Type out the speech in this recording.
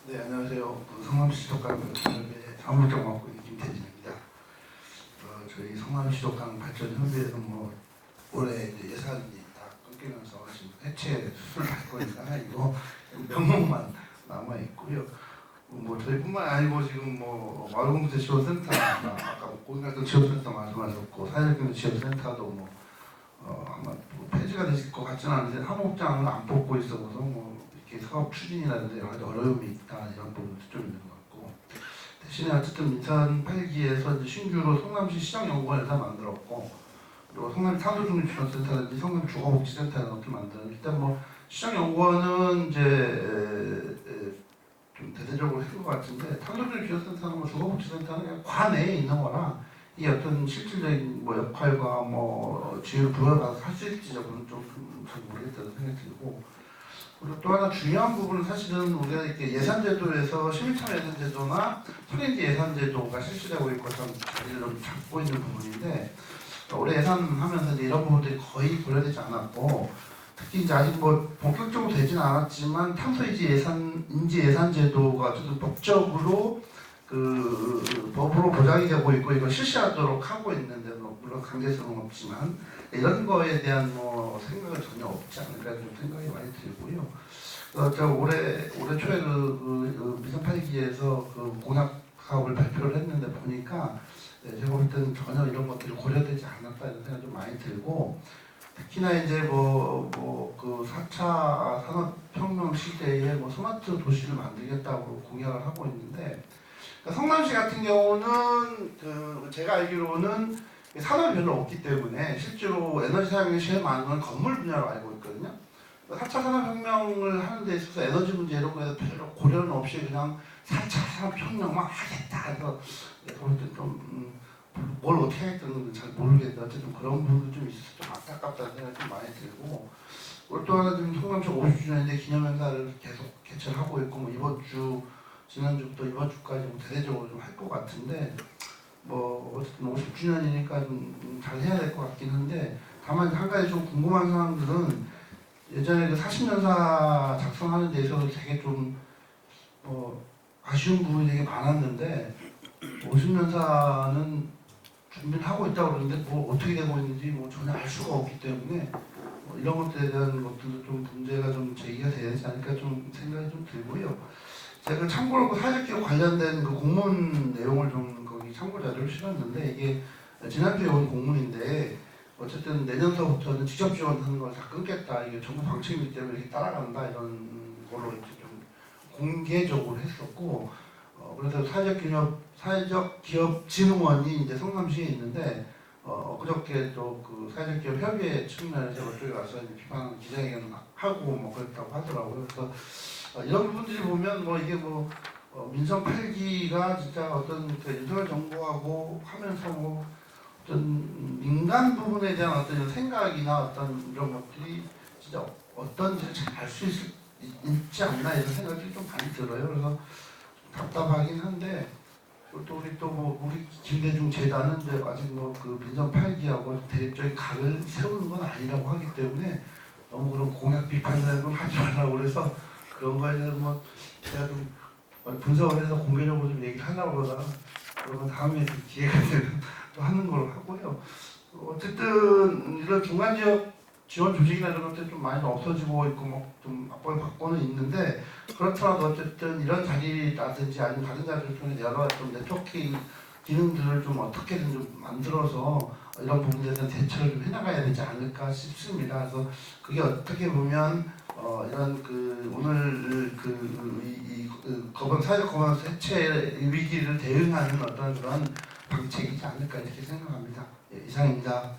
네, 안녕하세요. 성남시 지도가능발전협의회 사무국장 맡고 있는 김태진입니다. 저희 성남시 지도가능발전협의회는 올해 이제 예산이 다 끊기면서 지금 해체 수술을 받고 있는 상황이고 명목만 남아 있고요. 저희뿐만 아니고 지금 마을공동체 지원센터, 아까 공인활동 지원센터 말씀하셨고 사회적인 지원센터도 아마 폐지가 되실 것 같지는 않은데 사무국장을 안 뽑고 있어서 이렇게 사업 추진이라든지 여러 가지 어려움이 있다 이런 부분도 좀 있는 것 같고, 대신에 어쨌든 인천 8기에서 이제 신규로 성남시 시장연구원을 다 만들었고, 그리고 성남 탄소중립지원센터라든지 성남 주거복지센터를 이렇게 만드는, 일단 시장연구원은 이제 좀 대대적으로 한 것 같은데, 탄소중립지원센터는 주거복지센터는 그냥 관내에 있는 거라 이 어떤 실질적인 역할과 지휘를 부여받아서 할 수 있을지 저는 잘 모르겠다는 생각이 들고, 그리고 또 하나 중요한 부분은 사실은 우리가 이렇게 예산제도에서 시민참여 예산제도나 프렌즈 예산제도가 실시되고 있고 좀 자리를 좀 잡고 있는 부분인데, 올해 예산하면서 이제 이런 부분들이 거의 고려되지 않았고, 특히 이제 아직 본격적으로 되지는 않았지만 탄소인지 예산제도가 어쨌든 법적으로 법으로 보장이 되고 있고 이걸 실시하도록 하고 있는데, 물론 강제성은 없지만 이런 거에 대한 생각은 전혀 없지 않을까 좀 생각이 많이 들고요. 제가 올해 초에 미선 8기에서 공약 사업을 발표를 했는데 보니까 제가 볼 때는 전혀 이런 것들이 고려되지 않았다 이런 생각이 좀 많이 들고, 특히나 이제 4차 산업혁명 시대에 스마트 도시를 만들겠다고 공약을 하고 있는데, 성남시 같은 경우는 제가 알기로는 산업이 별로 없기 때문에 실제로 에너지 사용이 제일 많은 건 건물 분야로 알고 있거든요. 4차 산업혁명을 하는 데 있어서 에너지 문제 이런 거에 별로 고려는 없이 그냥 4차 산업혁명만 하겠다 해서 볼 때 좀 뭘 어떻게 하겠다는 잘 모르겠는데 어쨌든 그런 부분도 좀 있어서 좀 안타깝다는 생각이 좀 많이 들고, 또 하나 지금 성남시 50주년인데 기념행사를 계속 개최를 하고 있고 이번 주 지난주부터 이번 주까지 대대적으로 좀 할 것 같은데, 어쨌든 50주년이니까 좀 잘 해야 될 것 같긴 한데, 다만 한 가지 좀 궁금한 사항들은 예전에 40년사 작성하는 데 있어서 되게 좀 아쉬운 부분이 되게 많았는데 50년사는 준비를 하고 있다고 그러는데 어떻게 되고 있는지 전혀 알 수가 없기 때문에 이런 것들에 대한 것들도 좀 문제가 좀 제기가 돼야 되지 않을까 좀 생각이 좀 들고요. 제가 참고로 사회적 기업 관련된 공문 내용을 좀 거기 참고 자료를 실었는데, 이게 지난주에 온 공문인데 어쨌든 내년서부터는 직접 지원하는 걸 다 끊겠다, 이게 정부 방침이기 때문에 이렇게 따라간다 이런 걸로 이렇게 좀 공개적으로 했었고, 그래서 사회적 기업 진흥원이 이제 성남시에 있는데 그저께 또 사회적 기업 협의회 측면에서 그쪽에 와서 이제 비판 기자회견 하고 그랬다고 하더라고요. 그래서 이런 부분들이 보면 이게 민선 8기가 진짜 어떤 윤석열 정부하고 하면서 어떤 민간 부분에 대한 어떤 생각이나 어떤 이런 것들이 진짜 어떤지 잘 알 수 있지 않나 이런 생각이 좀 많이 들어요. 그래서 답답하긴 한데, 또 우리 김대중 재단은 이제 아직 민선 8기하고 대립적인 각을 세우는 건 아니라고 하기 때문에 너무 그런 공약 비판이라는 건 하지 말라고 그래서 그런 거에 대해서 제가 좀 분석을 해서 공개적으로 좀 얘기를 하려고 그러다가 그러면 다음에 기회가 되면 또 하는 걸로 하고요. 어쨌든 이런 중간지역 지원 조직이나 이런 것들이 좀 많이 없어지고 있고 좀 압박을 받고는 있는데, 그렇더라도 어쨌든 이런 자리라든지 아니면 다른 자리를 통해 여러 좀 네트워킹 기능들을 좀 어떻게든 좀 만들어서 이런 부분에 대한 대처를 좀 해나가야 되지 않을까 싶습니다. 그래서 그게 어떻게 보면 이런 오늘 사회적 거버넌스 해체 위기를 대응하는 어떤 그런 방책이지 않을까 이렇게 생각합니다. 예, 이상입니다.